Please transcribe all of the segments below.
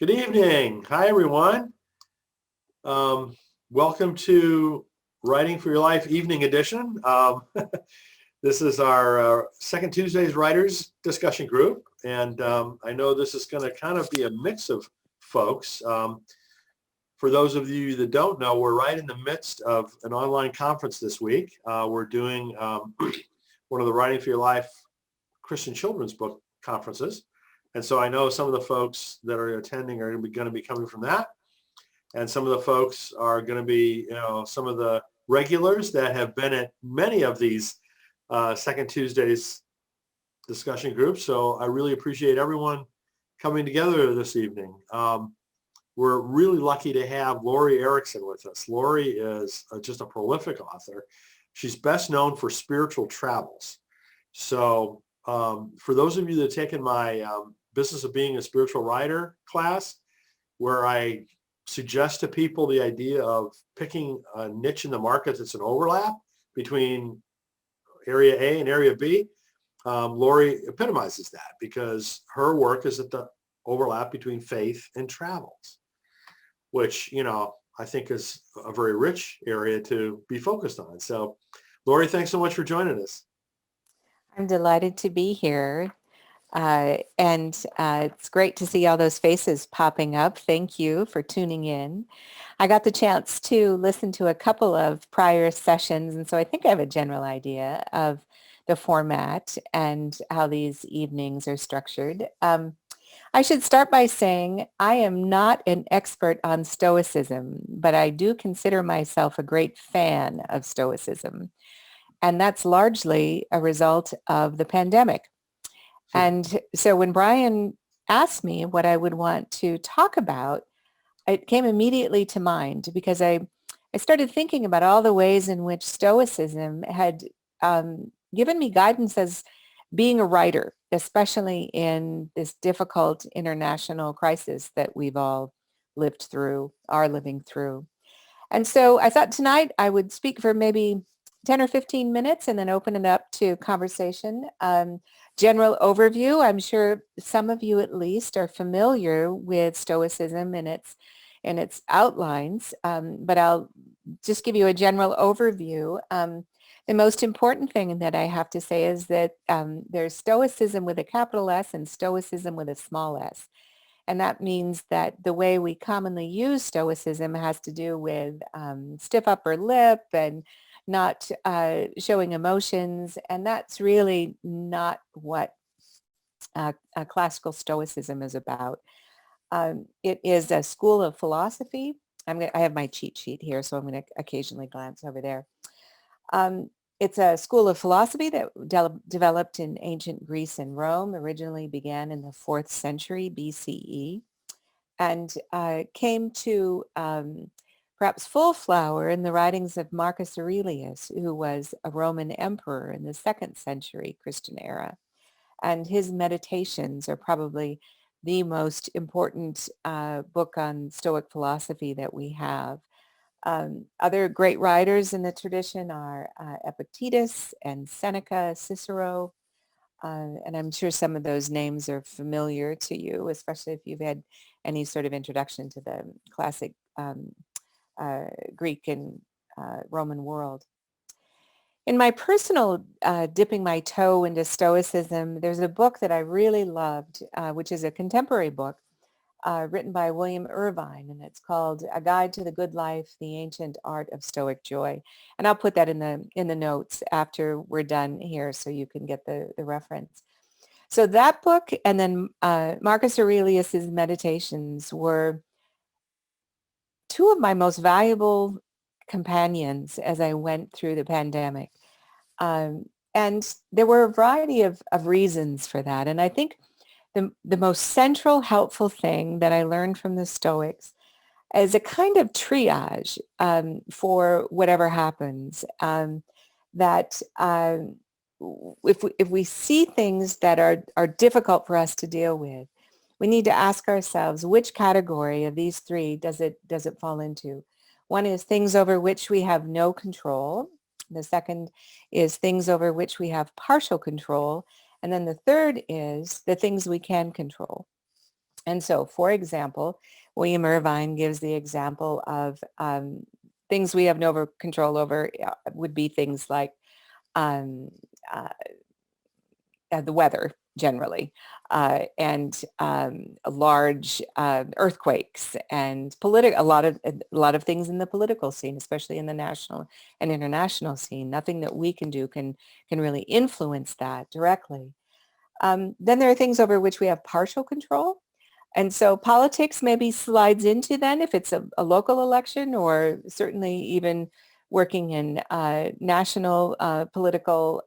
Good evening. Hi, everyone. Um, Welcome to Writing for Your Life Evening Edition. This is our second Tuesday's Writers Discussion Group, and I know this is going to kind of be a mix of folks. For those of you that don't know, we're right in the midst of an online conference this week. We're doing one of the Writing for Your Life Christian children's book conferences. And so I know some of the folks that are attending are going to be coming from that. And some of the folks are going to be, some of the regulars that have been at many of these second Tuesdays discussion groups. So I really appreciate everyone coming together this evening. We're really lucky to have Lori Erickson with us. Lori is just a prolific author. She's best known for spiritual travels. So for those of you that have taken my Business of Being a Spiritual Writer class, where I suggest to people the idea of picking a niche in the market that's an overlap between area A and area B, Lori epitomizes that because her work is at the overlap between faith and travels, which, I think is a very rich area to be focused on. So, Lori, thanks so much for joining us. I'm delighted to be here. And it's great to see all those faces popping up. Thank you for tuning in. I got the chance to listen to a couple of prior sessions, and so I think I have a general idea of the format and how these evenings are structured. I should start by saying I am not an expert on Stoicism, but I do consider myself a great fan of Stoicism. And that's largely a result of the pandemic. And so when Brian asked me what I would want to talk about, it came immediately to mind because I started thinking about all the ways in which Stoicism had given me guidance as being a writer, especially in this difficult international crisis that we've all lived through, are living through. And so I thought tonight I would speak for maybe 10 or 15 minutes and then open it up to conversation. General overview, I'm sure some of you at least are familiar with Stoicism and its outlines, but I'll just give you a general overview. The most important thing that I have to say is that there's Stoicism with a capital S and Stoicism with a small s. And that means that the way we commonly use Stoicism has to do with stiff upper lip and not showing emotions. And that's really not what classical Stoicism is about. It is a school of philosophy. I have my cheat sheet here, so I'm going to occasionally glance over there. It's a school of philosophy that developed in ancient Greece and Rome, originally began in the 4th century BCE, and came to perhaps full flower in the writings of Marcus Aurelius, who was a Roman emperor in the 2nd century Christian era. And his meditations are probably the most important book on Stoic philosophy that we have. Other great writers in the tradition are Epictetus and Seneca, Cicero, and I'm sure some of those names are familiar to you, especially if you've had any sort of introduction to the classic Greek and Roman world. In my personal dipping my toe into Stoicism, there's a book that I really loved, which is a contemporary book written by William Irvine, and it's called A Guide to the Good Life, The Ancient Art of Stoic Joy. And I'll put that in the notes after we're done here so you can get the reference. So that book and then Marcus Aurelius's Meditations were two of my most valuable companions as I went through the pandemic. And there were a variety of reasons for that. And I think the most central helpful thing that I learned from the Stoics is a kind of triage for whatever happens. That if we see things that are difficult for us to deal with, we need to ask ourselves, which category of these three does it fall into? One is things over which we have no control. The second is things over which we have partial control. And then the third is the things we can control. And so, for example, William Irvine gives the example of things we have no control over would be things like um, uh, the weather generally, and large earthquakes, and a lot of things in the political scene, especially in the national and international scene. Nothing that we can do can really influence that directly. Then there are things over which we have partial control. And so politics maybe slides into then if it's a local election, or certainly even working in national political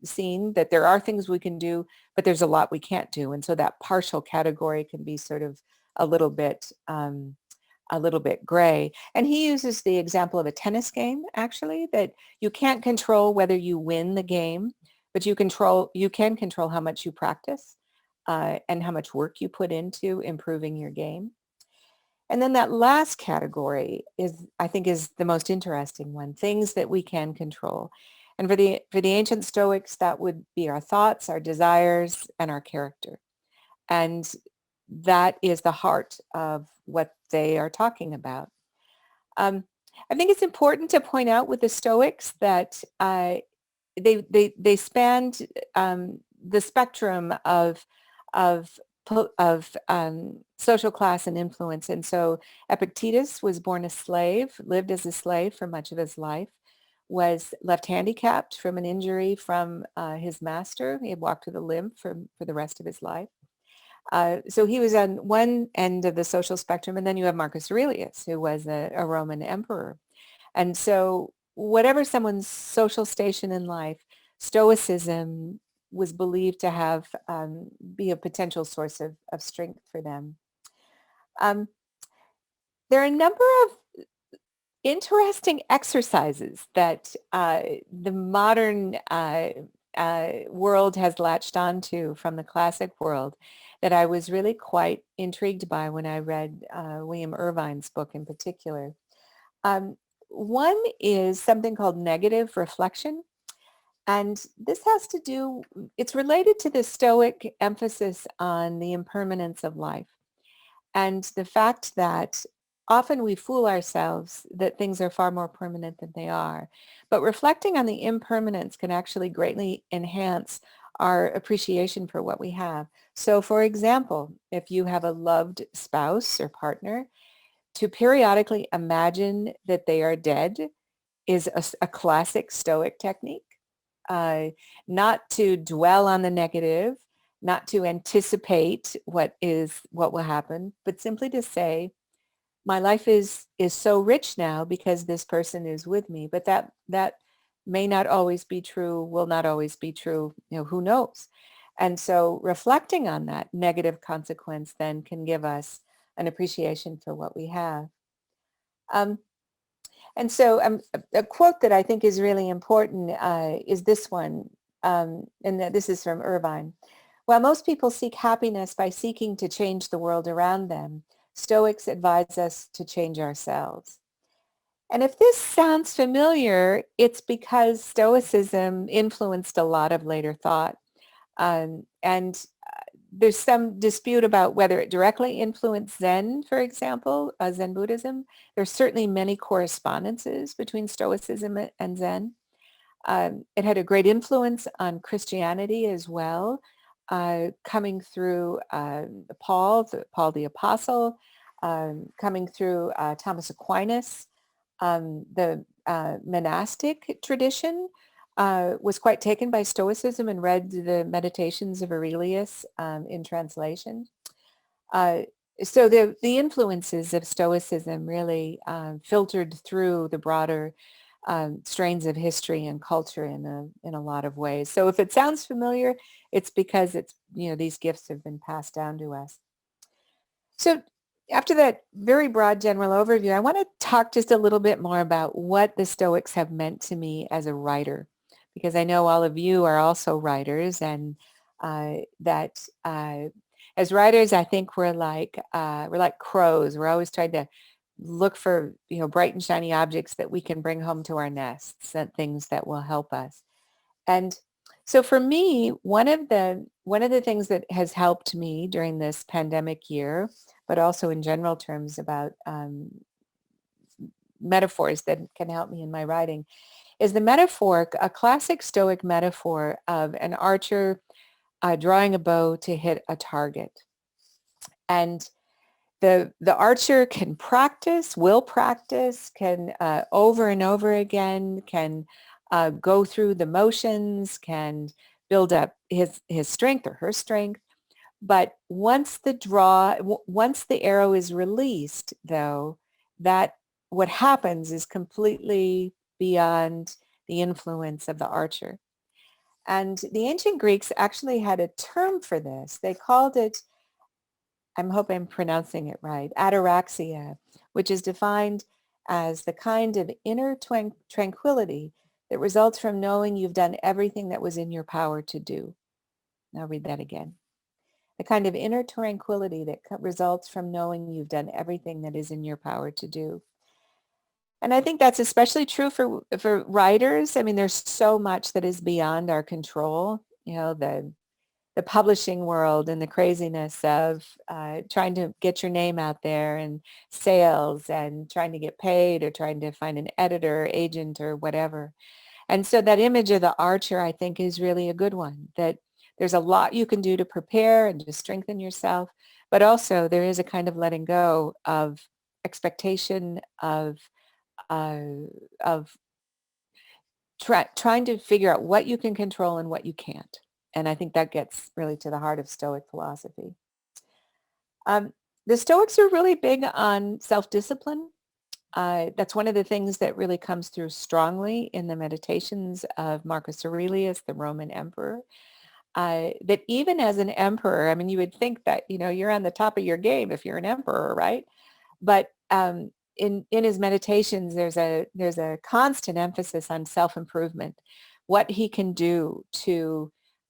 scene, that there are things we can do, but there's a lot we can't do. And so that partial category can be sort of a little bit gray. And he uses the example of a tennis game, actually, that you can't control whether you win the game, but you can control how much you practice and how much work you put into improving your game. And then that last category I think, is the most interesting one, things that we can control. And for the ancient Stoics, that would be our thoughts, our desires, and our character. And that is the heart of what they are talking about. I think it's important to point out with the Stoics that they spanned the spectrum of social class and influence. And so Epictetus was born a slave, lived as a slave for much of his life, was left handicapped from an injury from his master. He had walked with a limp for the rest of his life. So he was on one end of the social spectrum, and then you have Marcus Aurelius, who was a Roman emperor. And so whatever someone's social station in life, Stoicism was believed to have be a potential source of strength for them. There are a number of interesting exercises that the modern world has latched onto from the classic world that I was really quite intrigued by when I read William Irvine's book in particular. One is something called negative reflection. And this has to do, it's related to the Stoic emphasis on the impermanence of life and the fact that often we fool ourselves that things are far more permanent than they are. But reflecting on the impermanence can actually greatly enhance our appreciation for what we have. So for example, if you have a loved spouse or partner, to periodically imagine that they are dead is a classic Stoic technique. Not to dwell on the negative, not to anticipate what will happen, but simply to say, my life is so rich now because this person is with me. But that may not always be true, will not always be true. Who knows? And so reflecting on that negative consequence then can give us an appreciation for what we have. And so a quote that I think is really important is this one, and this is from Irvine. While most people seek happiness by seeking to change the world around them, Stoics advise us to change ourselves. And if this sounds familiar, it's because Stoicism influenced a lot of later thought. And there's some dispute about whether it directly influenced Zen, for example, Zen Buddhism. There's certainly many correspondences between Stoicism and Zen. It had a great influence on Christianity as well, coming through Paul the Apostle, coming through Thomas Aquinas. The monastic tradition was quite taken by Stoicism and read the Meditations of Aurelius in translation. So the influences of Stoicism really filtered through the broader strains of history and culture in a lot of ways. So if it sounds familiar, it's because these gifts have been passed down to us. So after that very broad general overview, I want to talk just a little bit more about what the Stoics have meant to me as a writer, because I know all of you are also writers, and that as writers, I think we're like crows. We're always trying to look for bright and shiny objects that we can bring home to our nests, and things that will help us. And So for me, one of the things that has helped me during this pandemic year, but also in general terms about metaphors that can help me in my writing, is the metaphor, a classic Stoic metaphor of an archer drawing a bow to hit a target. And the archer can practice, will practice, can over and over again, can go through the motions, can build up his strength or her strength. But once the arrow is released, though, that what happens is completely beyond the influence of the archer. And the ancient Greeks actually had a term for this. They called it, I hope I'm pronouncing it right, Ataraxia, which is defined as the kind of inner tranquility that results from knowing you've done everything that was in your power to do. I'll read that again. The kind of inner tranquility that results from knowing you've done everything that is in your power to do. And I think that's especially true for writers. I mean, there's so much that is beyond our control. You know, the publishing world and the craziness of trying to get your name out there and sales and trying to get paid or trying to find an editor, agent, or whatever. And so that image of the archer, I think, is really a good one, that there's a lot you can do to prepare and to strengthen yourself, but also there is a kind of letting go of expectation uh, of trying to figure out what you can control and what you can't. And I think that gets really to the heart of Stoic philosophy. Um, the Stoics are really big on self-discipline. That's one of the things that really comes through strongly in the meditations of Marcus Aurelius, the Roman emperor. That even as an emperor, I mean, you would think that, you know, you're on the top of your game if you're an emperor, right? But in his meditations, there's a constant emphasis on self-improvement, what he can do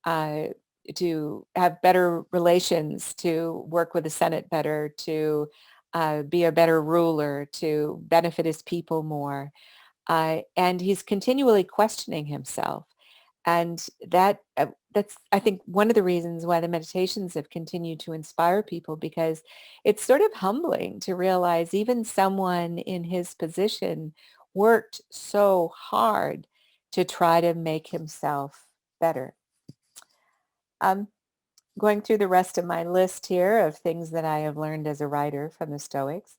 uh, to have better relations, to work with the Senate better, to be a better ruler, to benefit his people more. And he's continually questioning himself. And that's, I think, one of the reasons why the meditations have continued to inspire people, because it's sort of humbling to realize even someone in his position worked so hard to try to make himself better. Going through the rest of my list here of things that I have learned as a writer from the Stoics.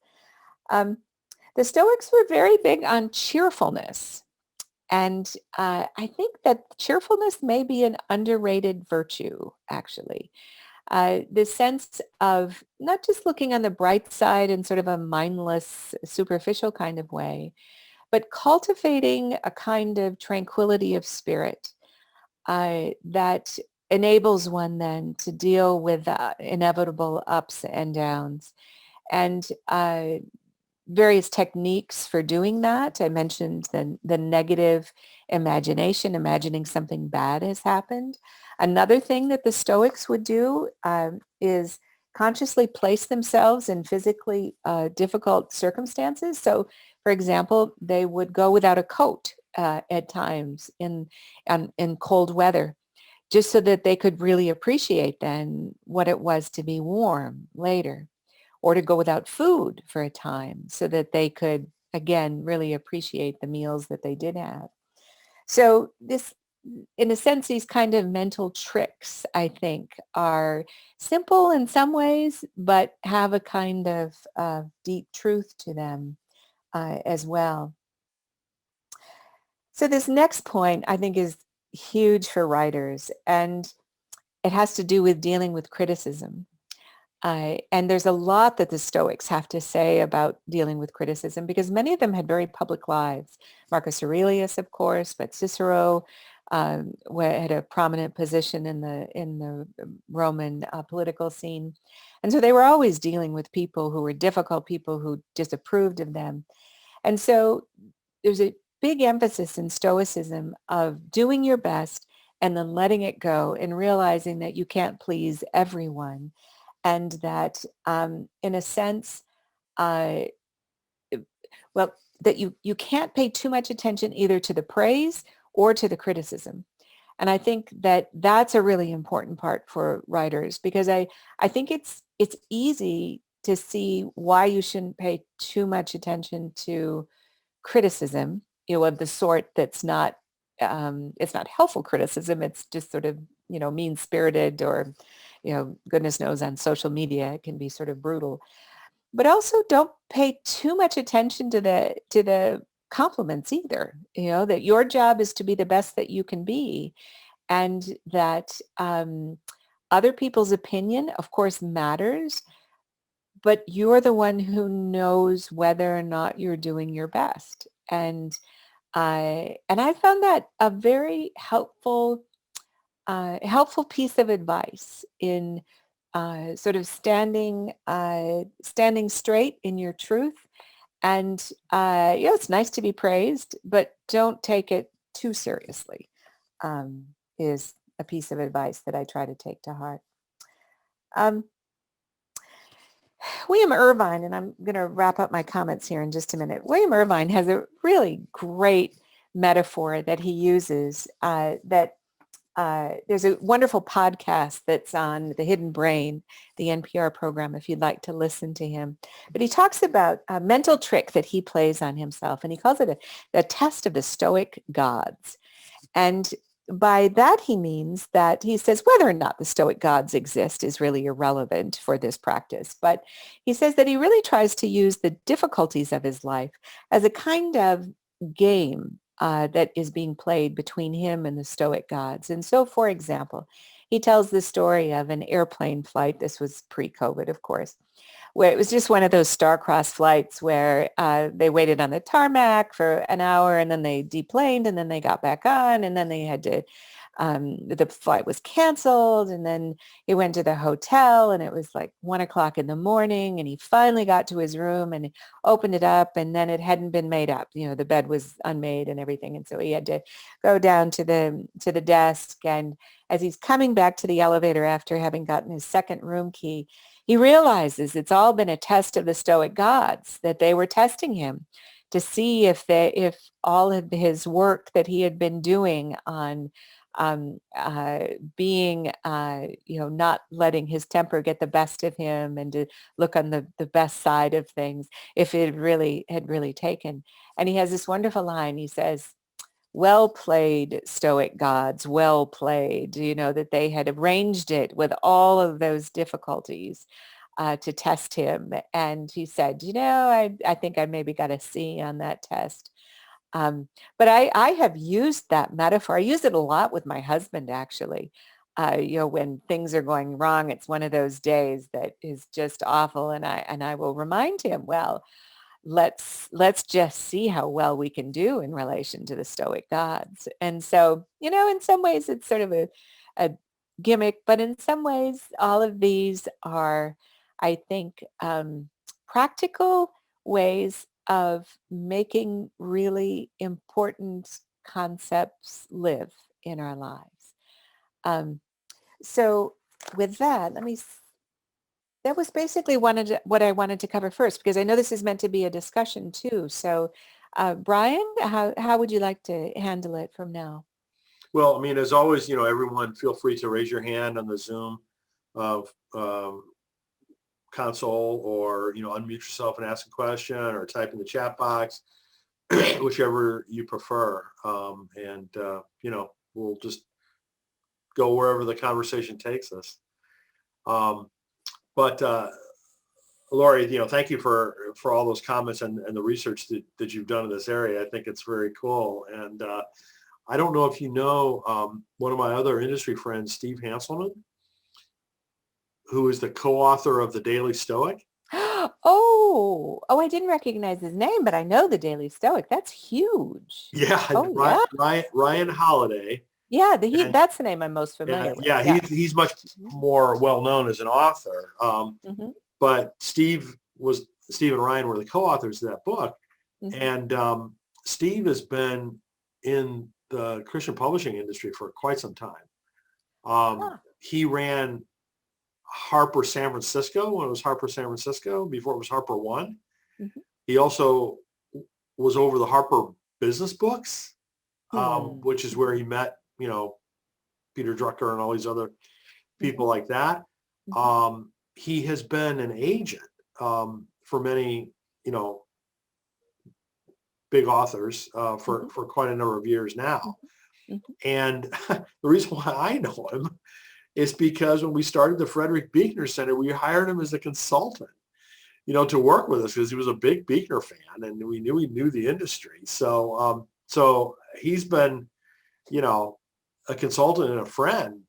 The Stoics were very big on cheerfulness. And I think that cheerfulness may be an underrated virtue, actually. The sense of not just looking on the bright side in sort of a mindless, superficial kind of way, but cultivating a kind of tranquility of spirit that enables one then to deal with inevitable ups and downs. And various techniques for doing that. I mentioned the negative imagination, imagining something bad has happened. Another thing that the Stoics would do is consciously place themselves in physically difficult circumstances. So, for example, they would go without a coat at times in cold weather, just so that they could really appreciate then what it was to be warm later, or to go without food for a time so that they could, again, really appreciate the meals that they did have. So this, in a sense, these kind of mental tricks, I think, are simple in some ways, but have a kind of deep truth to them as well. So this next point, I think, is huge for writers, and it has to do with dealing with criticism. And there's a lot that the Stoics have to say about dealing with criticism, because many of them had very public lives. Marcus Aurelius, of course, but Cicero had a prominent position in the Roman political scene. And so they were always dealing with people who were difficult, people who disapproved of them. And so there's a big emphasis in Stoicism of doing your best and then letting it go and realizing that you can't please everyone. And that, in a sense, uh, well, that you can't pay too much attention either to the praise or to the criticism. And I think that that's a really important part for writers, because I think it's easy to see why you shouldn't pay too much attention to criticism, of the sort that's not, it's not helpful criticism. It's just sort of, mean-spirited, or, goodness knows on social media, it can be sort of brutal. But also don't pay too much attention to the compliments either, that your job is to be the best that you can be, and that other people's opinion, of course, matters, but you're the one who knows whether or not you're doing your best. And I found that a very helpful piece of advice in sort of standing straight in your truth. And it's nice to be praised, but don't take it too seriously. Is a piece of advice that I try to take to heart. Um, William Irvine, and I'm going to wrap up my comments here in just a minute. William Irvine has a really great metaphor that he uses, that there's a wonderful podcast that's on The Hidden Brain, the NPR program, if you'd like to listen to him. But he talks about a mental trick that he plays on himself, and he calls it the test of the Stoic gods. And by that, he means that he says whether or not the Stoic gods exist is really irrelevant for this practice. But he says that he really tries to use the difficulties of his life as a kind of game that is being played between him and the Stoic gods. And so, for example, he tells the story of an airplane flight. This was pre-COVID, of course, where it was just one of those star-crossed flights where they waited on the tarmac for an hour, and then they deplaned, and then they got back on, and then they had to, the flight was canceled, and then he went to the hotel, and it was like 1:00 in the morning, and he finally got to his room and opened it up, and then it hadn't been made up. The bed was unmade and everything, and so he had to go down to the desk, and as he's coming back to the elevator after having gotten his second room key, he realizes it's all been a test of the Stoic gods, that they were testing him to see if all of his work that he had been doing on being, not letting his temper get the best of him, and to look on the best side of things, if it had really taken. And he has this wonderful line. He says, "Well played, Stoic gods, well played," that they had arranged it with all of those difficulties to test him. And he said, I think I maybe got a C on that test. But I have used that metaphor. I use it a lot with my husband, actually. When things are going wrong, it's one of those days that is just awful. And I will remind him, well, let's just see how well we can do in relation to the Stoic gods. And so, in some ways it's sort of a gimmick, but in some ways all of these are, I think, practical ways of making really important concepts live in our lives. So with that, that was basically what I wanted to cover first, because I know this is meant to be a discussion too. So, Brian, how would you like to handle it from now? Well, as always, everyone feel free to raise your hand on the Zoom console, or, unmute yourself and ask a question, or type in the chat box, whichever you prefer. We'll just go wherever the conversation takes us. But Lori, thank you for all those comments and the research that you've done in this area. I think it's very cool. And I don't know if you know one of my other industry friends, Steve Hanselman, who is the co-author of The Daily Stoic. Oh, I didn't recognize his name, but I know The Daily Stoic. That's huge. Yeah, Ryan Holiday. Yeah, that's the name I'm most familiar with. Yeah, he's much more well known as an author. But Steve and Ryan were the co-authors of that book. And Steve has been in the Christian publishing industry for quite some time. He ran Harper San Francisco when it was Harper San Francisco, before it was Harper One. He also was over the Harper Business Books, which is where he met, Peter Drucker and all these other people Mhm. like that. Mhm. He has been an agent for many, big authors Mhm. for quite a number of years now. Mhm. Mhm. And the reason why I know him is because when we started the Frederick Buechner Center, we hired him as a consultant, to work with us because he was a big Buechner fan and we knew he knew the industry. So he's been, a consultant and a friend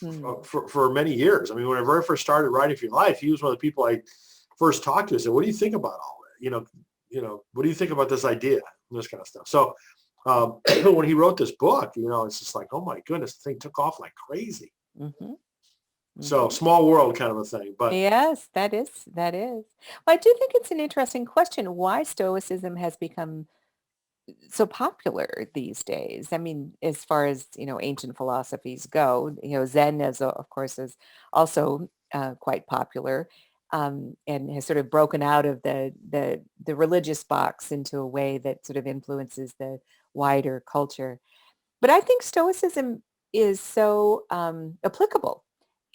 Mm. for many years. I mean, when I very first started Writing for Your Life, he was one of the people I first talked to and said, what do you think about all that? What do you think about this idea? And this kind of stuff. So when he wrote this book, it's just like, oh my goodness, the thing took off like crazy. Mhm. So Mhm. small world kind of a thing. But Yes, that is. That is. Well, I do think it's an interesting question why Stoicism has become so popular these days. I mean, as far as, ancient philosophies go, Zen of course is also quite popular, and has sort of broken out of the religious box into a way that sort of influences the wider culture. But I think Stoicism is so applicable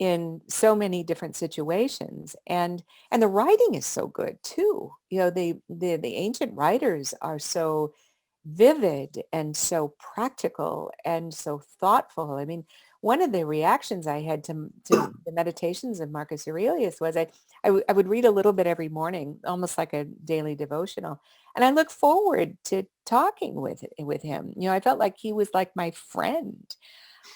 in so many different situations, and the writing is so good too. The ancient writers are so vivid and so practical and so thoughtful. I mean, one of the reactions I had to the meditations of Marcus Aurelius was I would read a little bit every morning, almost like a daily devotional. And I look forward to talking with him. I felt like he was like my friend.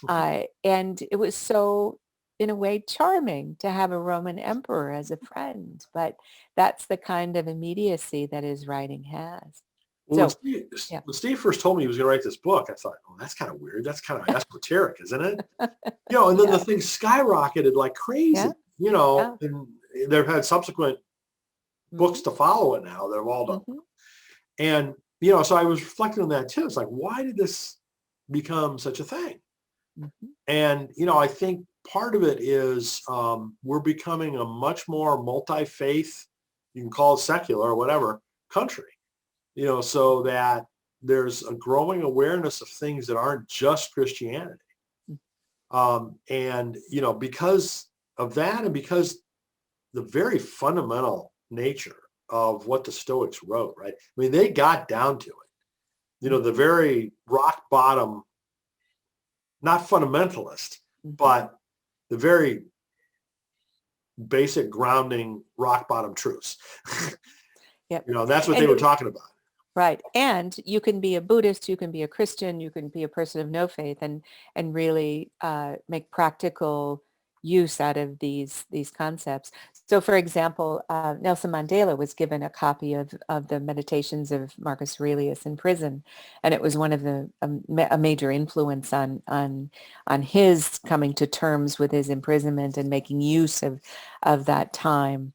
And it was so, in a way, charming to have a Roman emperor as a friend. But that's the kind of immediacy that his writing has. well, So, yeah. when Steve first told me he was going to write this book, I thought, oh, that's kind of weird. That's kind of esoteric, isn't it? And then Yeah. the thing skyrocketed like Yeah. crazy, Yeah. and they've had subsequent books Mhm. to follow it now that have all done. Mhm. And, so I was reflecting on that too. It's like, why did this become such a thing? Mhm. And, I think part of it is we're becoming a much more multi-faith, you can call it secular or whatever, country, so that there's a growing awareness of things that aren't just Christianity. Mhm. And, because of that and because the very fundamental nature of what the Stoics wrote, right? I mean, they got down to it, the Mhm. very rock bottom, not fundamentalist, Mhm. but the very basic grounding rock bottom truths. Yep. That's what they And were talking about. right. And you can be a Buddhist, you can be a Christian, you can be a person of no faith, and really make practical use out of these concepts. So, for example, Nelson Mandela was given a copy of the Meditations of Marcus Aurelius in prison, and it was one of a major influence on his coming to terms with his imprisonment and making use of that time.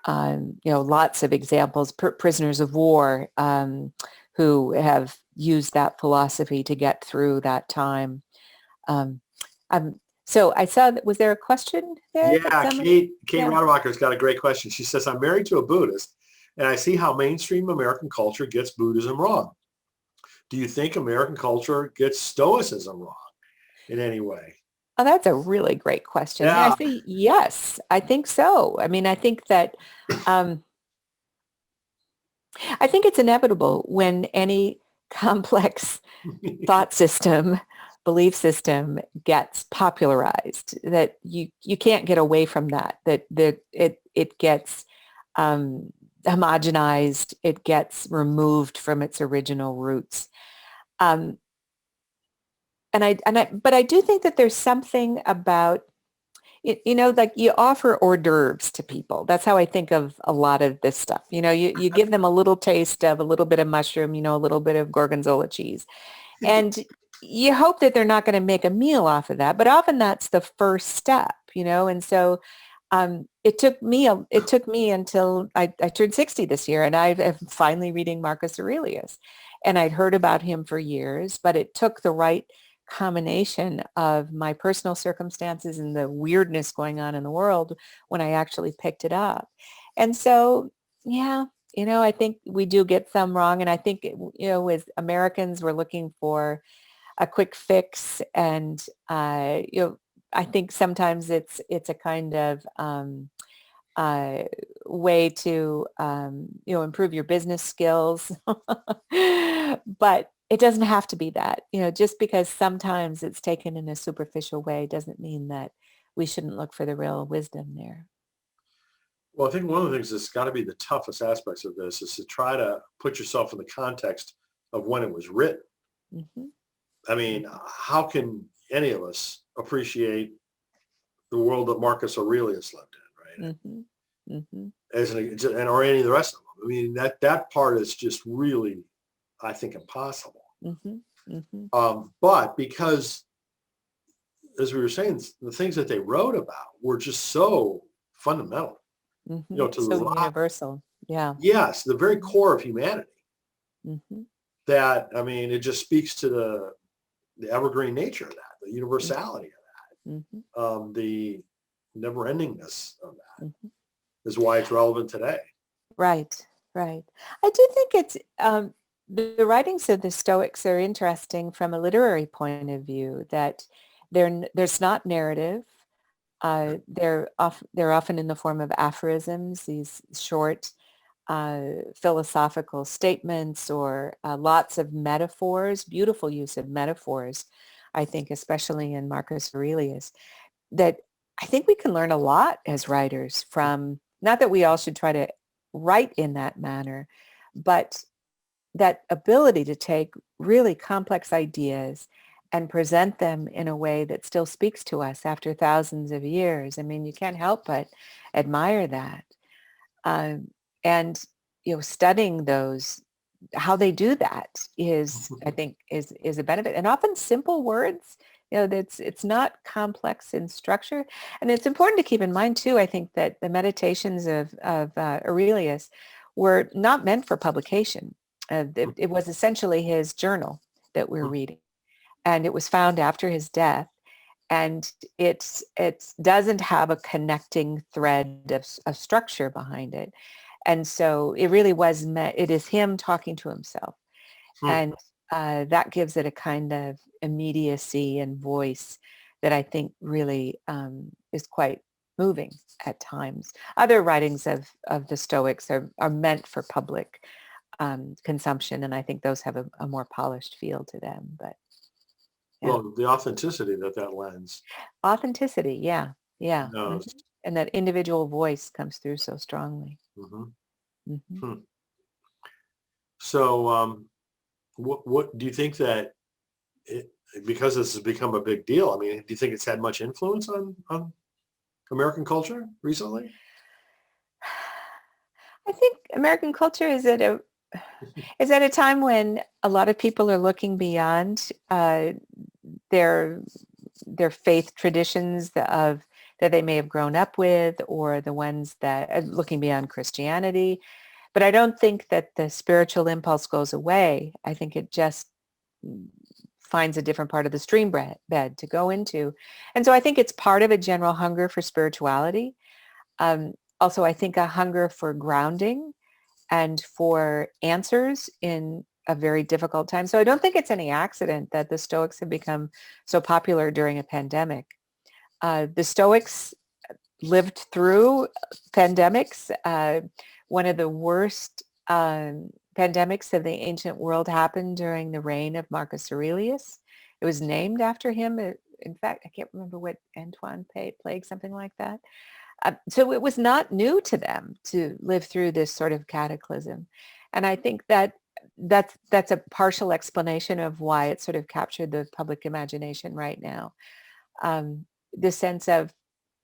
Lots of examples, prisoners of war who have used that philosophy to get through that time. Um, so I saw that, was there a question there that Yeah, somebody, Kate yeah. Rodwalker's got a great question. She says, I'm married to a Buddhist and I see how mainstream American culture gets Buddhism wrong. Do you think American culture gets Stoicism wrong in any way? Oh, that's a really great question. And I Yeah. say, yes, I think so. I mean, I think that, um, I think it's inevitable when any complex thought system, belief system gets popularized, that you can't get away from that it gets um, homogenized, it gets removed from its original roots. Um, but I do think that there's something about like you offer hors d'oeuvres to people. That's how I think of a lot of this stuff. You give them a little taste of a little bit of mushroom, a little bit of gorgonzola cheese, and you hope that they're not going to make a meal off of that, but often that's the first step, and so it took me until I turned 60 this year, and I am finally reading Marcus Aurelius, and I'd heard about him for years, but it took the right combination of my personal circumstances and the weirdness going on in the world when I actually picked it up. And so, yeah, I think we do get some wrong. And I think, as Americans, we're looking for a quick fix, and I think sometimes it's a kind of uh, way to improve your business skills, but it doesn't have to be that. Just because sometimes it's taken in a superficial way doesn't mean that we shouldn't look for the real wisdom there. Well, I think one of the things that's got to be the toughest aspects of this is to try to put yourself in the context of when it was written. Hmm. I mean, how can any of us appreciate the world that Marcus Aurelius lived in, right? Hmm. Hmm. Or any of the rest of them. I mean, that part is just really, I think, impossible. Hmm. Hmm. But because, as we were saying, the things that they wrote about were just so fundamental, Hmm. to So the universal. Yeah. yes, the very core of humanity. Hmm. That, I mean, it just speaks to the evergreen nature of that, the universality Hmm. of that, the never-endingness of that Hmm. is why it's relevant today. Right, right. I do think it's the writings of the Stoics are interesting from a literary point of view. That there's not narrative. They're often in the form of aphorisms, these short philosophical statements, or lots of metaphors, beautiful use of metaphors. I think, especially in Marcus Aurelius, that I think we can learn a lot as writers from, not that we all should try to write in that manner, but that ability to take really complex ideas and present them in a way that still speaks to us after thousands of years. I mean, you can't help but admire that. Um, and, studying those, how they do that is, I think, is a benefit. And often simple words, that's, it's not complex in structure. And it's important to keep in mind too, I think, that the meditations of Aurelius were not meant for publication. It was essentially his journal that we're reading. And it was found after his death. And it doesn't have a connecting thread of structure behind it. And so it really was it is him talking to himself. And that gives it a kind of immediacy and voice that I think really is quite moving at times. Other writings of the Stoics are meant for public consumption, and I think those have a more polished feel to them. But yeah, Well, the authenticity that lends. authenticity, yeah, yeah. No. And that individual voice comes through so strongly. Mhm. Hmm. Hmm. So, what do you think that it, because this has become a big deal? I mean, do you think it's had much influence on American culture recently? I think American culture is at a time when a lot of people are looking beyond their faith traditions that they may have grown up with, or the ones that are looking beyond Christianity. But I don't think that the spiritual impulse goes away. I think it just finds a different part of the stream bed to go into. And so I think it's part of a general hunger for spirituality. Also, I think a hunger for grounding and for answers in a very difficult time. So I don't think it's any accident that the Stoics have become so popular during a pandemic. The Stoics lived through pandemics. One of the worst pandemics of the ancient world happened during the reign of Marcus Aurelius. It was named after him. In fact, I can't remember what Antoine plague, something like that. So it was not new to them to live through this sort of cataclysm. And I think that's a partial explanation of why it sort of captured the public imagination right now. The sense of,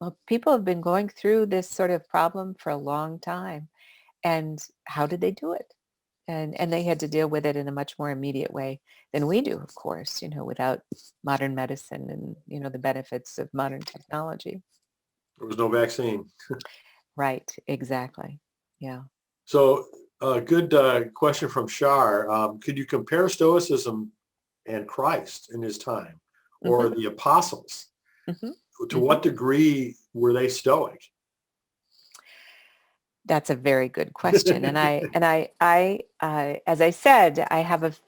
well, people have been going through this sort of problem for a long time. And how did they do it? And they had to deal with it in a much more immediate way than we do, of course, without modern medicine and, the benefits of modern technology. There was no vaccine. Right, exactly. Yeah. So, a good question from Shar. Could you compare Stoicism and Christ in his time, or Hmm. the apostles? Hmm. To Hmm. what degree were they Stoic? That's a very good question. And I, as I said, I have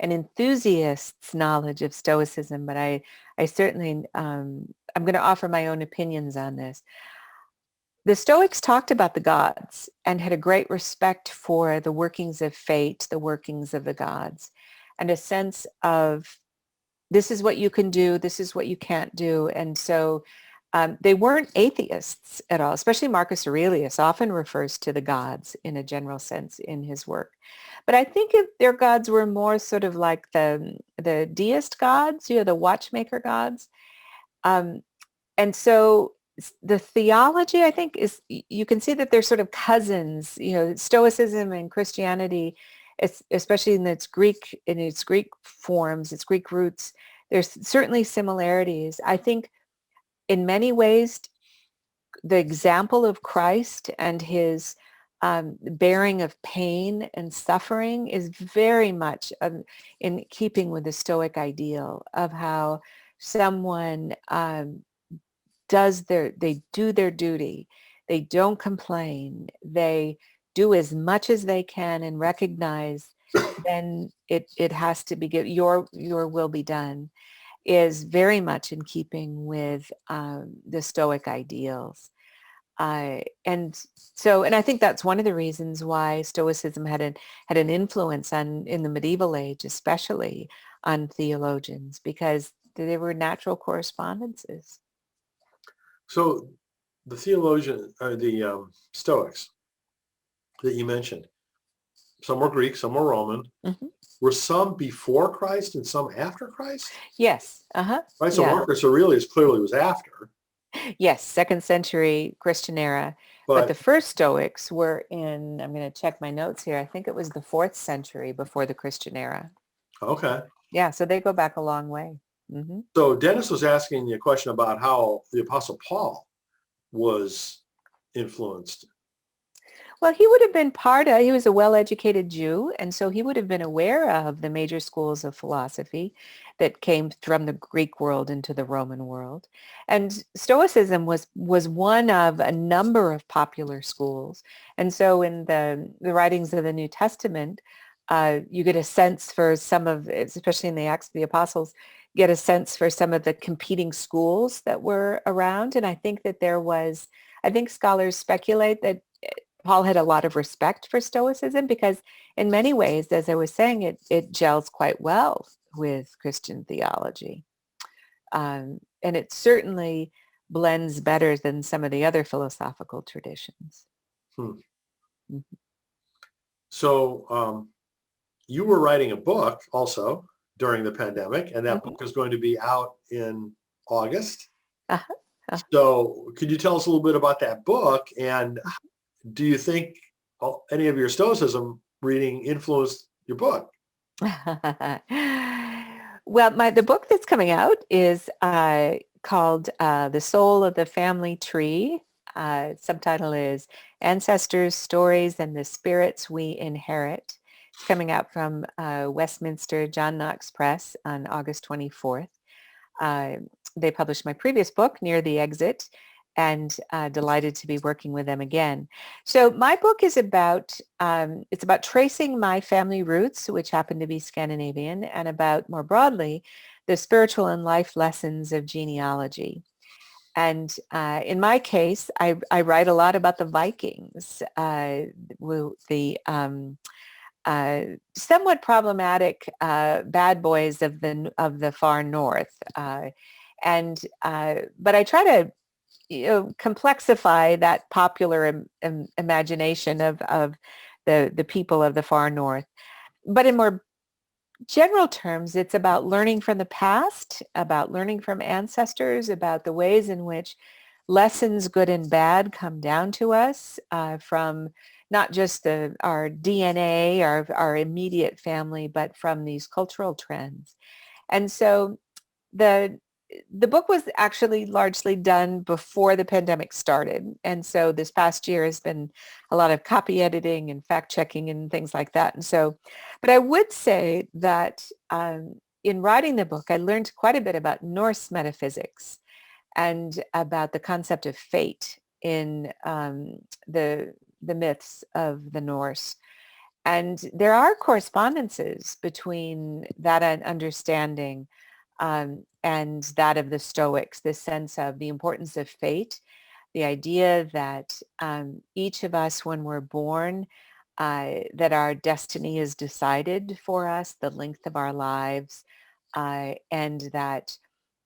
an enthusiast's knowledge of Stoicism, but I certainly, I'm going to offer my own opinions on this. The Stoics talked about the gods and had a great respect for the workings of fate, the workings of the gods, and a sense of this is what you can do, this is what you can't do. And so they weren't atheists at all, especially Marcus Aurelius often refers to the gods in a general sense in his work. But I think if their gods were more sort of like the deist gods, the watchmaker gods. Um, and so the theology, I think, is you can see that they're sort of cousins. Stoicism and Christianity, especially in its Greek forms, its Greek roots, there's certainly similarities. I think in many ways, the example of Christ and his bearing of pain and suffering is very much in keeping with the Stoic ideal of how someone they do their duty. They don't complain. They do as much as they can and recognize then it has to be your will be done is very much in keeping with the Stoic ideals. And I think that's one of the reasons why Stoicism had an influence in the medieval age, especially on theologians, because there were natural correspondences. So the Stoics that you mentioned, some were Greek, some were Roman. Mm-hmm. Were some before Christ and some after Christ? Yes. Uh-huh. Right. So Marcus Aurelius clearly was after. Yes, 2nd century Christian era. But the first Stoics were I'm going to check my notes here. I think it was the 4th century before the Christian era. Okay. Yeah, so they go back a long way. Mm-hmm. So Dennis was asking the question about how the Apostle Paul was influenced. Well, he would have been he was a well-educated Jew, and so he would have been aware of the major schools of philosophy that came from the Greek world into the Roman world. And Stoicism was one of a number of popular schools. And so in the writings of the New Testament, you get a sense for some of, especially in the Acts of the Apostles, get a sense for some of the competing schools that were around. And I think that I think scholars speculate that Paul had a lot of respect for Stoicism because in many ways, as I was saying, it gels quite well with Christian theology. And it certainly blends better than some of the other philosophical traditions. Mm-hmm. So you were writing a book also during the pandemic, and that book is going to be out in August. Uh-huh. Uh-huh. So could you tell us a little bit about that book, and do you think any of your Stoicism reading influenced your book? Well, the book that's coming out is called The Soul of the Family Tree. Subtitle is Ancestors, Stories, and the Spirits We Inherit. It's coming out from Westminster John Knox Press on August 24th. They published my previous book, Near the Exit, and delighted to be working with them again. So my book is about, it's about tracing my family roots, which happen to be Scandinavian, and about, more broadly, the spiritual and life lessons of genealogy. And in my case, I write a lot about the Vikings, the somewhat problematic bad boys of the far north. But I try to complexify that popular imagination of the people of the far north. But in more general terms, it's about learning from the past, about learning from ancestors, about the ways in which lessons, good and bad, come down to us from not just our DNA, our immediate family, but from these cultural trends. And so the book was actually largely done before the pandemic started. And so this past year has been a lot of copy editing and fact checking and things like that. And so, but I would say that in writing the book, I learned quite a bit about Norse metaphysics and about the concept of fate in the myths of the Norse. And there are correspondences between that understanding and that of the Stoics, this sense of the importance of fate, the idea that each of us, when we're born, that our destiny is decided for us, the length of our lives, and that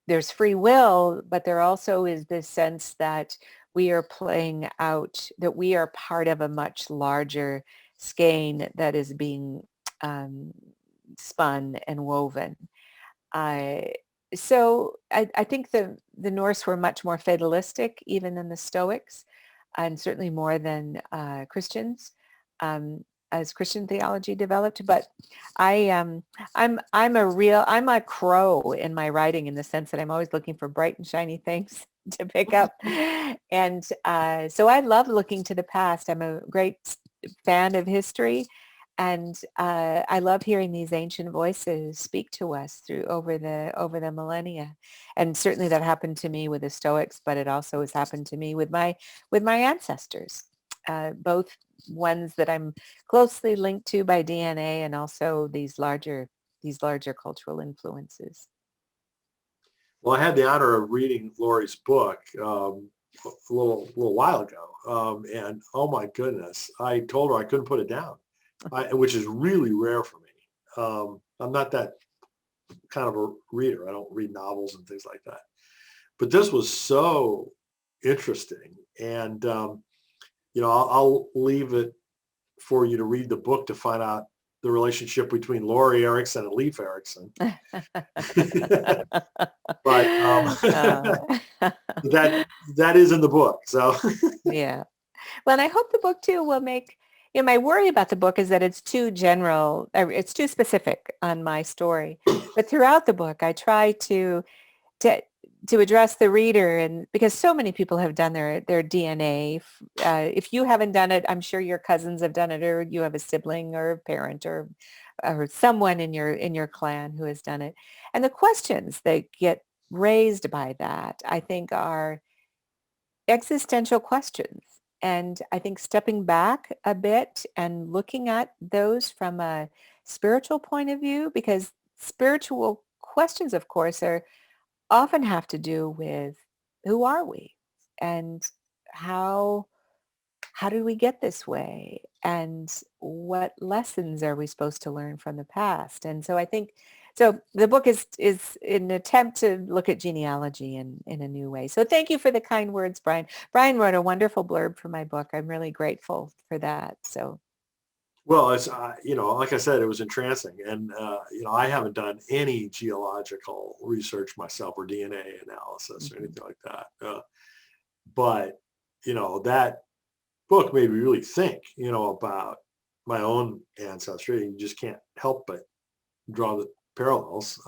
there's free will, but there also is this sense that we are playing out, that we are part of a much larger skein that is being um, spun and woven. Uh, so I think the Norse were much more fatalistic even than the Stoics, and certainly more than Christians as Christian theology developed. But I I'm a crow in my writing in the sense that I'm always looking for bright and shiny things to pick up, and so I love looking to the past. I'm a great fan of history. And I love hearing these ancient voices speak to us through over the millennia, and certainly that happened to me with the Stoics, but it also has happened to me with my ancestors, both ones that I'm closely linked to by DNA, and also these larger cultural influences. Well, I had the honor of reading Lori's book a little while ago, and oh my goodness, I told her I couldn't put it down, which is really rare for me. I'm not that kind of a reader. I don't read novels and things like that. But this was so interesting, and I'll leave it for you to read the book to find out the relationship between Lori Erickson and Leif Erickson. But that is in the book. So yeah. Well, and I hope the book too will make, my worry about the book is that it's too general, it's too specific on my story. But throughout the book, I try to to address the reader, and because so many people have done their DNA. If you haven't done it, I'm sure your cousins have done it, or you have a sibling or a parent or someone in your clan who has done it. And the questions that get raised by that, I think, are existential questions. And I think stepping back a bit and looking at those from a spiritual point of view, because spiritual questions, of course, are often have to do with who are we, and how how did we get this way, and what lessons are we supposed to learn from the past. And so I think, so the book is an attempt to look at genealogy in a new way. So thank you for the kind words, Brian. Brian wrote a wonderful blurb for my book. I'm really grateful for that. So well, it's like I said, it was entrancing, and I haven't done any geological research myself or DNA analysis or anything like that. But that book made me really think, about my own ancestry. You just can't help but draw the parallels.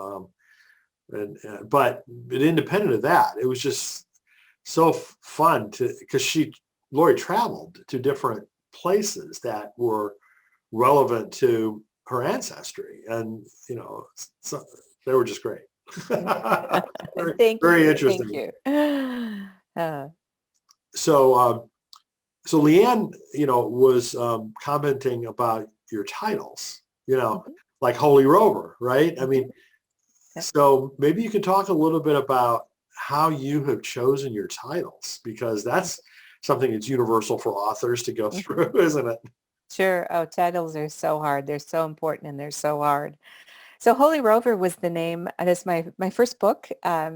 But independent of that, it was just so fun because Lori traveled to different places that were relevant to her ancestry, and so they were just great. thank Very you. interesting. Thank you. So Leanne, was commenting about your titles, like Holy Rover, right? I mean, so maybe you could talk a little bit about how you have chosen your titles, because that's something that's universal for authors to go through, isn't it? Sure. Oh, titles are so hard. They're so important and they're so hard. So Holy Rover was the name. That's my first book. Uh,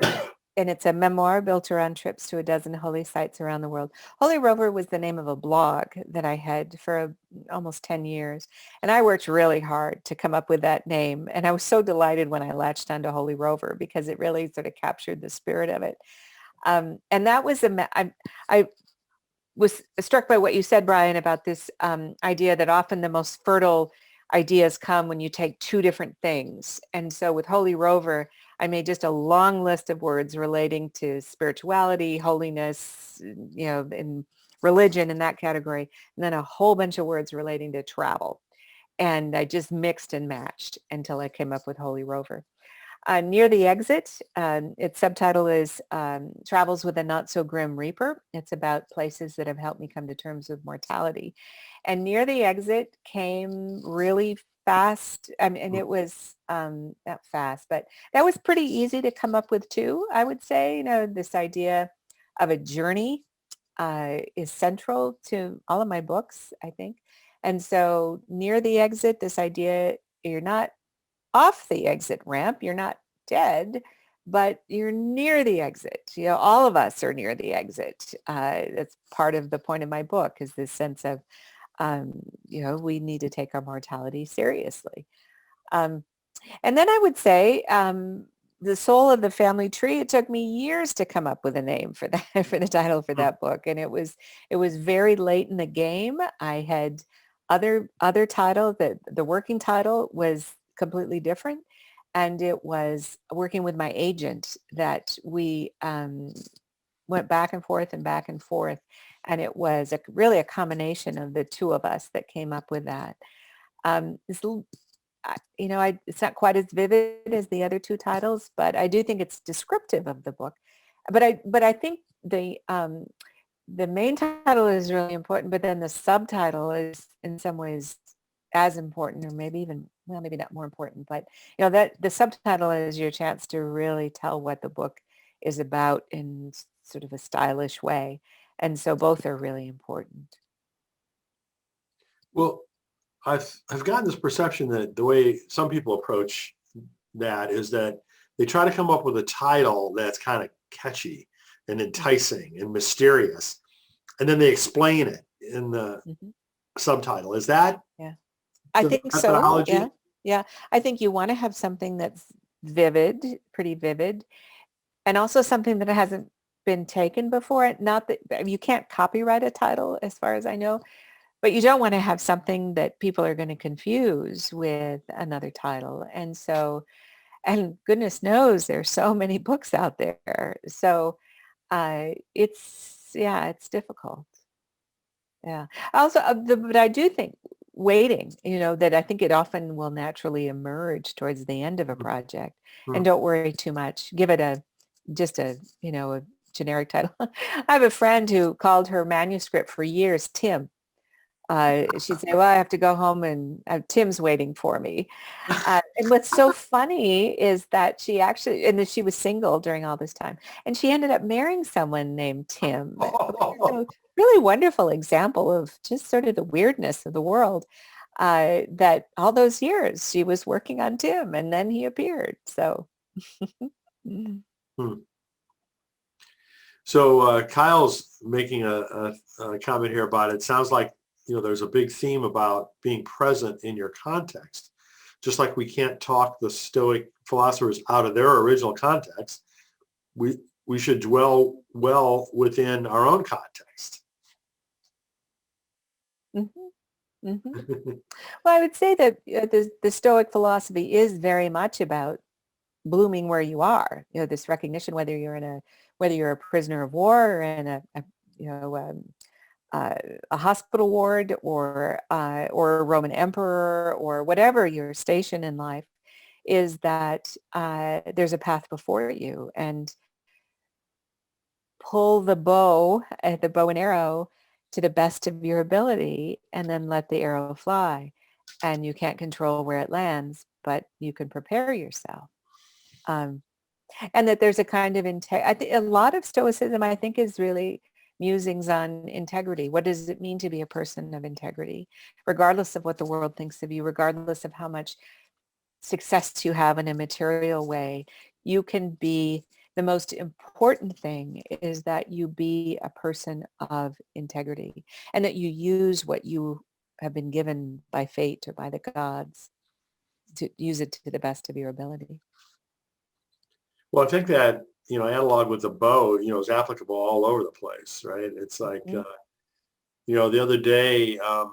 and it's a memoir built around trips to a dozen holy sites around the world. Holy Rover was the name of a blog that I had for almost 10 years. And I worked really hard to come up with that name. And I was so delighted when I latched onto Holy Rover, because it really sort of captured the spirit of it. And that was I was struck by what you said, Brian, about this idea that often the most fertile ideas come when you take two different things. And so with Holy Rover, I made just a long list of words relating to spirituality, holiness, and religion in that category, and then a whole bunch of words relating to travel. And I just mixed and matched until I came up with Holy Rover. Near the Exit, its subtitle is Travels with a Not So Grim Reaper. It's about places that have helped me come to terms with mortality. And Near the Exit came really fast. I mean, and it was not fast, but that was pretty easy to come up with too, I would say. This idea of a journey is central to all of my books, I think. And so Near the Exit, this idea, you're not off the exit ramp, you're not dead, but you're near the exit. All of us are near the exit. That's part of the point of my book, is this sense of, we need to take our mortality seriously. And then I would say The Soul of the Family Tree, it took me years to come up with a name for that, for the title for that book. And it was very late in the game. I had other titles. The working title was completely different. And it was working with my agent that we went back and forth and back and forth. And it was really a combination of the two of us that came up with that. It's not quite as vivid as the other two titles, but I do think it's descriptive of the book. But I think the main title is really important, but then the subtitle is in some ways as important, or maybe not more important. But that the subtitle is your chance to really tell what the book is about in sort of a stylish way, and so both are really important. Well, I've gotten this perception that the way some people approach that is that they try to come up with a title that's kind of catchy and enticing and mysterious, and then they explain it in the subtitle. Is that? Yeah, I think so. Methodology? Yeah. I think you want to have something that's vivid, pretty vivid, and also something that hasn't been taken before. Not that you can't copyright a title, as far as I know, but you don't want to have something that people are going to confuse with another title. And so, and goodness knows there's so many books out there. So it's difficult. Yeah. Also, but I do think waiting, that I think it often will naturally emerge towards the end of a project. And don't worry too much. Give it a generic title. I have a friend who called her manuscript for years Tim. She'd say, well, I have to go home and Tim's waiting for me. And what's so funny is that she was single during all this time. And she ended up marrying someone named Tim. So really wonderful example of just sort of the weirdness of the world, that all those years she was working on Tim and then he appeared. So. So Kyle's making a comment here about it. Sounds like, there's a big theme about being present in your context. Just like we can't talk the Stoic philosophers out of their original context, we should dwell well within our own context. Well, I would say that the Stoic philosophy is very much about blooming where you are. This recognition, whether you're a prisoner of war or in a hospital ward or a Roman emperor or whatever your station in life, is that there's a path before you, and pull the bow and arrow to the best of your ability, and then let the arrow fly. And you can't control where it lands, but you can prepare yourself. And that there's a kind of I think a lot of Stoicism, I think, is really musings on integrity. What does it mean to be a person of integrity, regardless of what the world thinks of you, regardless of how much success you have in a material way? You can be, the most important thing is that you be a person of integrity, and that you use what you have been given by fate or by the gods, to use it to the best of your ability. Well, I think that, analog with the bow, is applicable all over the place, right? It's like, the other day, I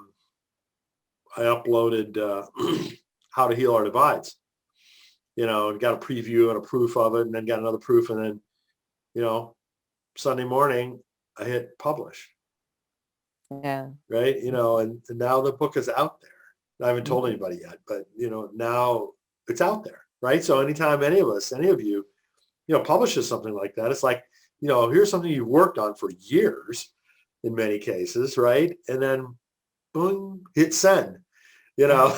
uploaded How to Heal Our Divides, and got a preview and a proof of it, and then got another proof. And then, Sunday morning, I hit publish. Yeah. Right. And now the book is out there. I haven't told anybody yet, but, now it's out there. right? So anytime any of you, publishes something like that, it's like, here's something you've worked on for years in many cases, right? And then boom, hit send, you know.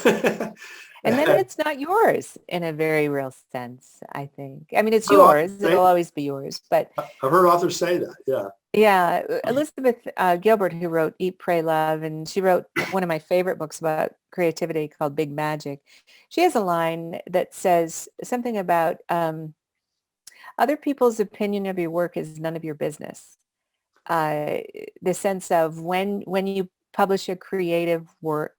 And then it's not yours in a very real sense, I think. I mean, it's I've heard yours. It'll always be yours. But I've heard authors say that. Yeah. yeah, Elizabeth Gilbert, who wrote Eat, Pray, Love, and she wrote one of my favorite books about creativity called Big Magic. She has a line that says something about other people's opinion of your work is none of your business. The sense of when you publish a creative work,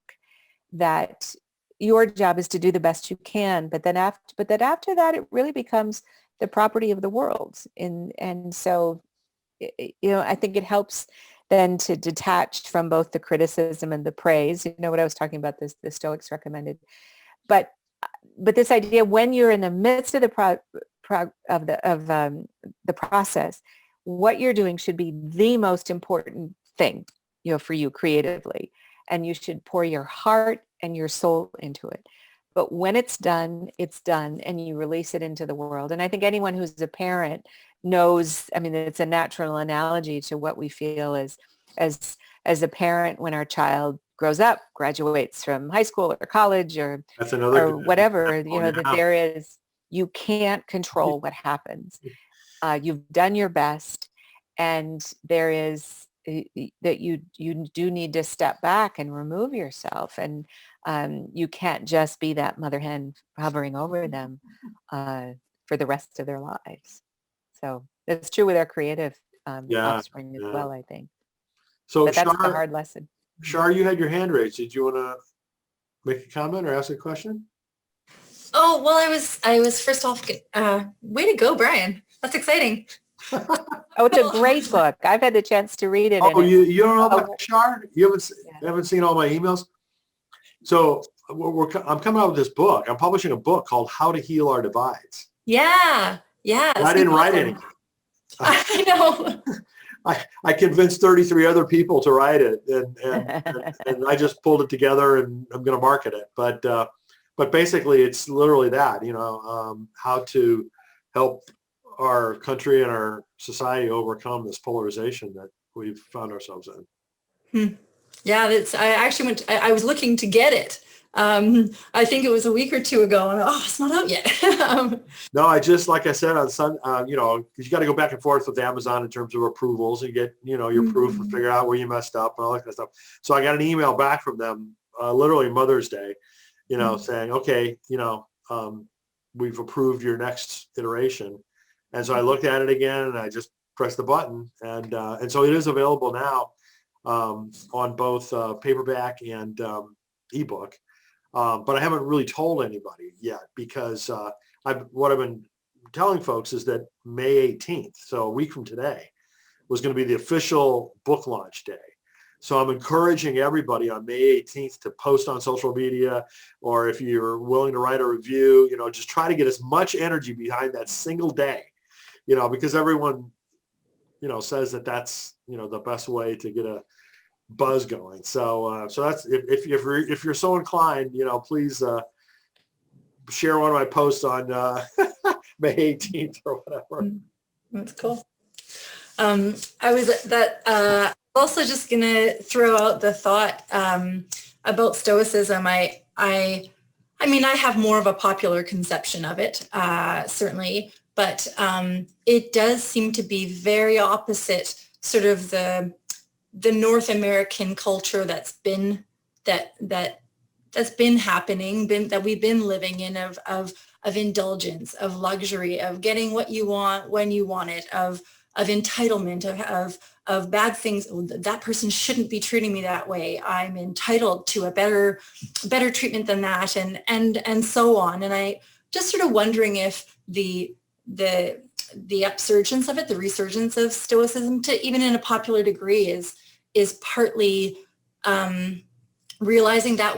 that your job is to do the best you can, but that after that, it really becomes the property of the world. And so, I think it helps then to detach from both the criticism and the praise. What I was talking about, this the Stoics recommended, but this idea, when you're in the midst of the process, what you're doing should be the most important thing, for you creatively, and you should pour your heart and your soul into it. But when it's done, and you release it into the world. And I think anyone who's a parent knows, I mean, it's a natural analogy to what we feel as a parent when our child grows up, graduates from high school or college or That's another or whatever, that there is, you can't control what happens. You've done your best, and there is that you do need to step back and remove yourself, and you can't just be that mother hen hovering over them for the rest of their lives. So it's true with our creative offspring as well, I think. So but that's the hard lesson. Shar, you had your hand raised. Did you want to make a comment or ask a question? Oh, well, I was first off, way to go, Brian. That's exciting. Oh, it's a great book. I've had the chance to read it. Oh, you don't know about Shar? You haven't seen all my emails? So I'm coming out with this book. I'm publishing a book called How to Heal Our Divides. Yeah. I didn't write anything. I know. I convinced 33 other people to write it, and I just pulled it together, and I'm going to market it. But basically, it's literally that, how to help our country and our society overcome this polarization that we've found ourselves in. Yeah, I actually I was looking to get it. I think it was a week or two ago, and it's not out yet. No, I just, like I said on Sunday, because you got to go back and forth with Amazon in terms of approvals and get, your proof and figure out where you messed up and all that kind of stuff. So I got an email back from them, literally Mother's Day, saying, okay, we've approved your next iteration. And so I looked at it again, and I just pressed the button, and so it is available now on both paperback and ebook. But I haven't really told anybody yet, because what I've been telling folks is that May 18th, so a week from today, was going to be the official book launch day. So I'm encouraging everybody on May 18th to post on social media, or if you're willing to write a review, just try to get as much energy behind that single day, because everyone, says that that's, the best way to get a buzz going. So that's, if you're so inclined, please share one of my posts on May 18th or whatever. That's cool. I was also just gonna throw out the thought about Stoicism. I mean, I have more of a popular conception of it, certainly, but it does seem to be very opposite sort of the North American culture that's been happening, that we've been living in, of indulgence, of luxury, of getting what you want when you want it, of entitlement, of bad things. That person shouldn't be treating me that way. I'm entitled to a better treatment than that, and so on. And I just sort of wondering if the upsurgence of it, the resurgence of Stoicism, to even in a popular degree, is partly realizing that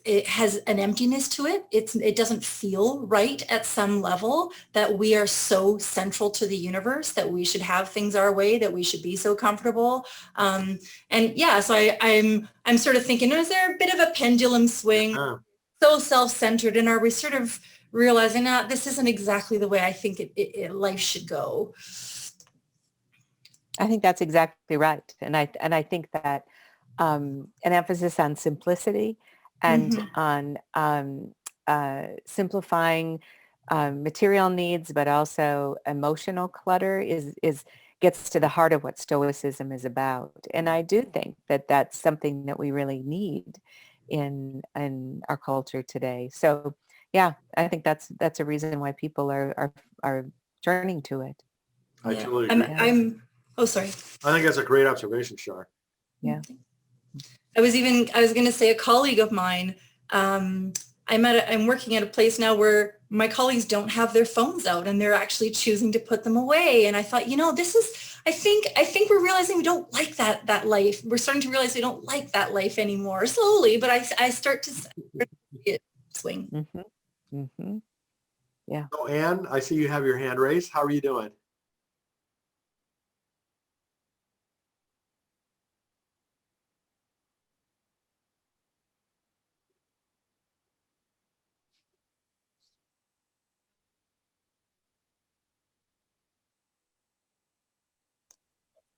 it has an emptiness to it. It doesn't feel right at some level, that we are so central to the universe, that we should have things our way, that we should be so comfortable. So I'm sort of thinking, is there a bit of a pendulum swing, so self-centered, and are we sort of realizing that this isn't exactly the way I think life should go. I think that's exactly right. And I think that an emphasis on simplicity and on simplifying material needs, but also emotional clutter is gets to the heart of what Stoicism is about. And I do think that that's something that we really need in our culture today. So yeah, I think that's a reason why people are turning to it. I Yeah. totally agree. I'm oh, sorry. I think that's a great observation, Shar. Yeah. I was going to say a colleague of mine, I'm working at a place now where my colleagues don't have their phones out and they're actually choosing to put them away. And I thought, I think we're realizing we don't like that life. We're starting to realize we don't like that life anymore slowly, but I start to swing. Mm-hmm. Mm-hmm. Yeah. So Anne, I see you have your hand raised. How are you doing?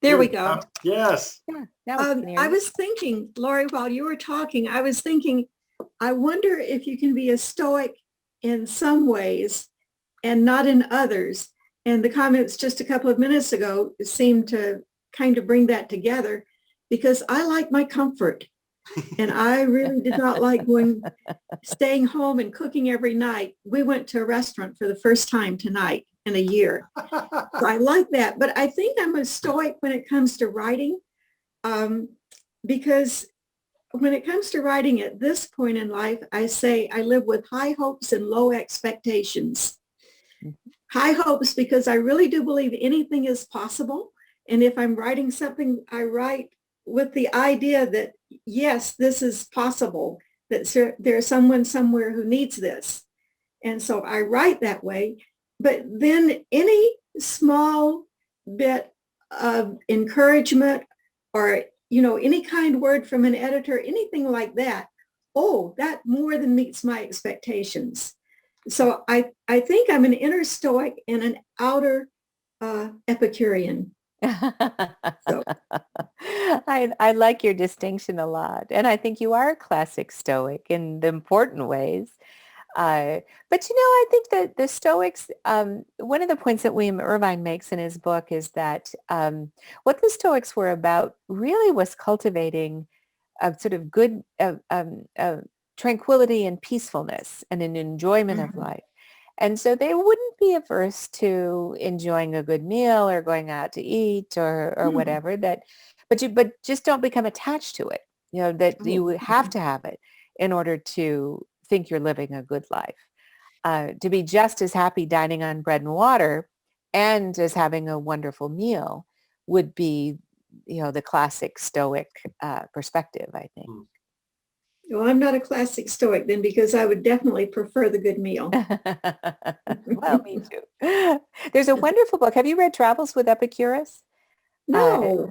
There we go. Yes. Yeah, I was thinking, Lori, while you were talking, I was thinking, I wonder if you can be a Stoic in some ways and not in others. And the comments just a couple of minutes ago seemed to kind of bring that together, because I like my comfort. And I really did not like staying home and cooking every night. We went to a restaurant for the first time tonight in a year. So I like that. But I think I'm a Stoic when it comes to writing, because when it comes to writing at this point in life, I say I live with high hopes and low expectations. High hopes because I really do believe anything is possible. And if I'm writing something, I write with the idea that, yes, this is possible, that there's someone somewhere who needs this. And so I write that way. But then any small bit of encouragement or, any kind word from an editor, anything like that, that more than meets my expectations. So I think I'm an inner Stoic and an outer Epicurean. So. I like your distinction a lot. And I think you are a classic Stoic in the important ways. But, I think that the Stoics, one of the points that William Irvine makes in his book is that what the Stoics were about really was cultivating a sort of good tranquility and peacefulness and an enjoyment of life. And so they wouldn't be averse to enjoying a good meal or going out to eat or whatever, but just don't become attached to it, that you have to have it in order to think you're living a good life. To be just as happy dining on bread and water and as having a wonderful meal would be, the classic Stoic perspective, I think. Well, I'm not a classic Stoic then, because I would definitely prefer the good meal. Well, me too. There's a wonderful book. Have you read Travels with Epicurus? No.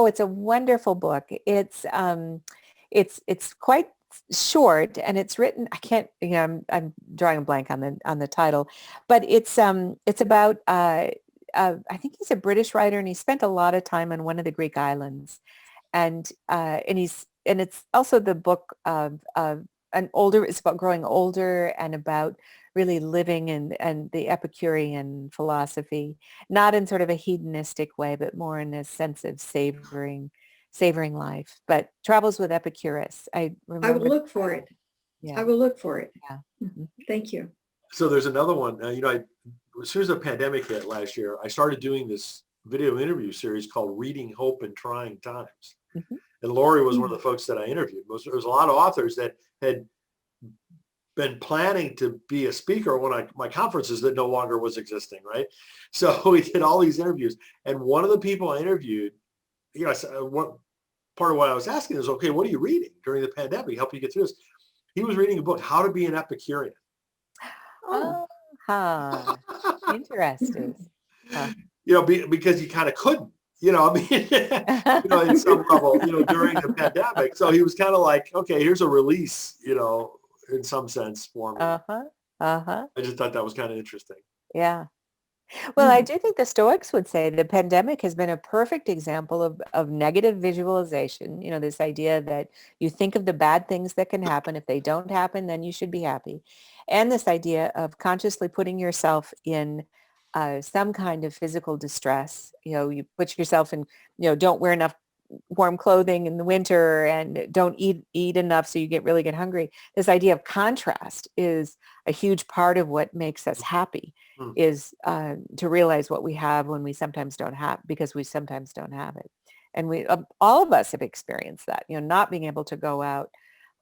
It's a wonderful book. It's quite short and it's written, I can't, I'm drawing a blank on the title, but it's about, I think he's a British writer and he spent a lot of time on one of the Greek islands. And it's also the book of it's about growing older and about really living and the Epicurean philosophy, not in sort of a hedonistic way, but more in a sense of savoring life. But Travels with Epicurus, I remember. I will look for it. Yeah. I will look for it. Yeah. Thank you. So there's another one. As soon as the pandemic hit last year, I started doing this video interview series called Reading Hope in Trying Times. Mm-hmm. And Lori was one of the folks that I interviewed. There was a lot of authors that had been planning to be a speaker at one of my conferences that no longer was existing, right? So we did all these interviews. And one of the people I interviewed, what part of what I was asking is, okay, what are you reading during the pandemic? Help you get through this. He was reading a book, How to Be an Epicurean. Interesting. Because he kind of couldn't, in some level, during the pandemic. So he was kind of like, okay, here's a release, in some sense for me. Uh-huh. I just thought that was kind of interesting. Yeah. Well, I do think the Stoics would say the pandemic has been a perfect example of negative visualization. You know, this idea that you think of the bad things that can happen. If they don't happen, then you should be happy. And this idea of consciously putting yourself in some kind of physical distress. You know, you put yourself in, don't wear enough warm clothing in the winter and don't eat enough so you get hungry. This idea of contrast is a huge part of what makes us happy, is to realize what we have when we sometimes don't have, because we sometimes don't have it. And we all of us have experienced that, not being able to go out,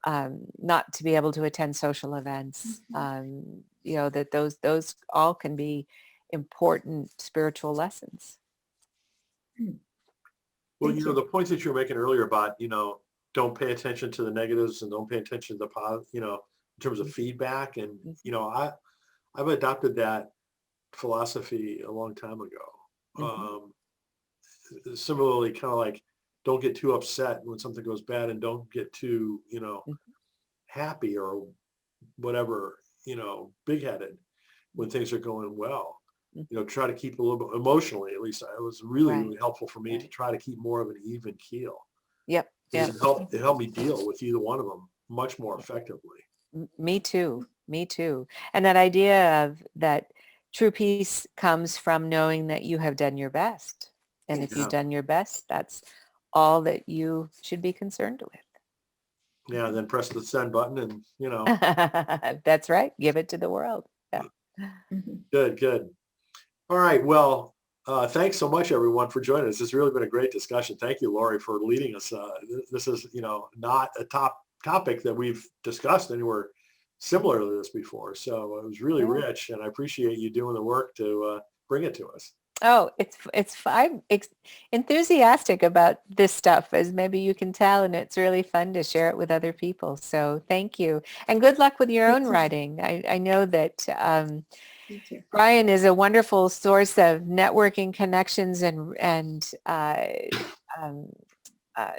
not to be able to attend social events, that those all can be important spiritual lessons. Well, the points that you were making earlier about, don't pay attention to the negatives and don't pay attention to the positive, in terms of feedback. And, I've adopted that philosophy a long time ago. Similarly, kind of like, don't get too upset when something goes bad and don't get too, happy or whatever, big-headed when things are going well. Try to keep a little bit emotionally, at least it was really, really helpful for me to try to keep more of an even keel. Yep. It helped me deal with either one of them much more effectively. Me too. And that idea of that true peace comes from knowing that you have done your best. And if you've done your best, that's all that you should be concerned with. Yeah, then press the send button and, That's right. Give it to the world. Yeah. Good. All right. Well, thanks so much, everyone, for joining us. It's really been a great discussion. Thank you, Lori, for leading us. This is, not a topic that we've discussed anywhere similar to this before. So it was really rich, and I appreciate you doing the work to bring it to us. Oh, I'm enthusiastic about this stuff, as maybe you can tell, and it's really fun to share it with other people. So thank you. And good luck with your own writing. I know that Brian is a wonderful source of networking connections and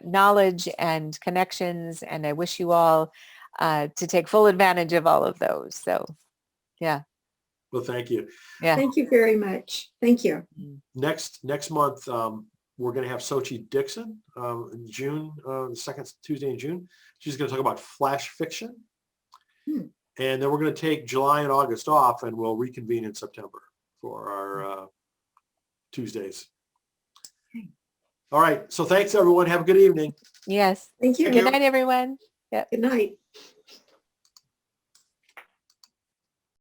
knowledge and connections. And I wish you all to take full advantage of all of those. So, yeah. Well, thank you. Yeah. Thank you very much. Thank you. Next month, we're going to have Sochi Dixon in June, the second Tuesday in June. She's going to talk about flash fiction. And then we're going to take July and August off, and we'll reconvene in September for our Tuesdays. All right. So thanks, everyone. Have a good evening. Yes. Thank you. Good night, everyone. Yep. Good night.